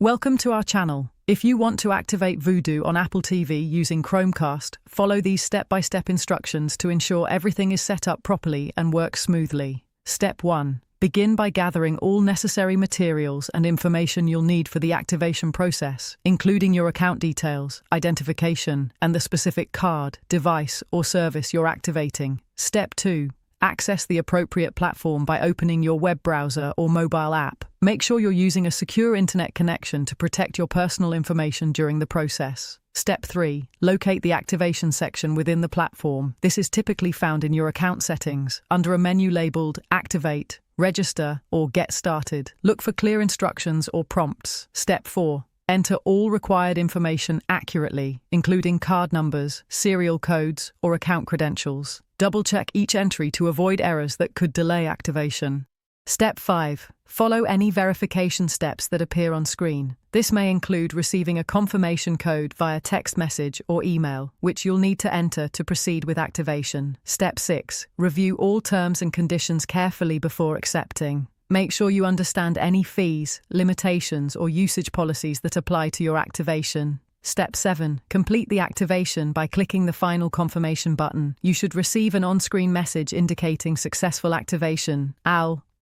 Welcome to our channel. If you want to activate Vudu on Apple TV using Chromecast, follow these step-by-step instructions to ensure everything is set up properly and works smoothly. Step 1. Begin by gathering all necessary materials and information you'll need for the activation process, including your account details, identification, and the specific card, device, or service you're activating. Step 2. Access the appropriate platform by opening your web browser or mobile app. Make sure you're using a secure internet connection to protect your personal information during the process. Step 3. Locate the activation section within the platform. This is typically found in your account settings, under a menu labeled Activate, Register, or Get Started. Look for clear instructions or prompts. Step 4. Enter all required information accurately, including card numbers, serial codes, or account credentials. Double-check each entry to avoid errors that could delay activation. Step 5. Follow any verification steps that appear on screen. This may include receiving a confirmation code via text message or email, which you'll need to enter to proceed with activation. Step 6. Review all terms and conditions carefully before accepting. Make sure you understand any fees, limitations, or usage policies that apply to your activation. Step 7. Complete the activation by clicking the final confirmation button. You should receive an on-screen message indicating successful activation.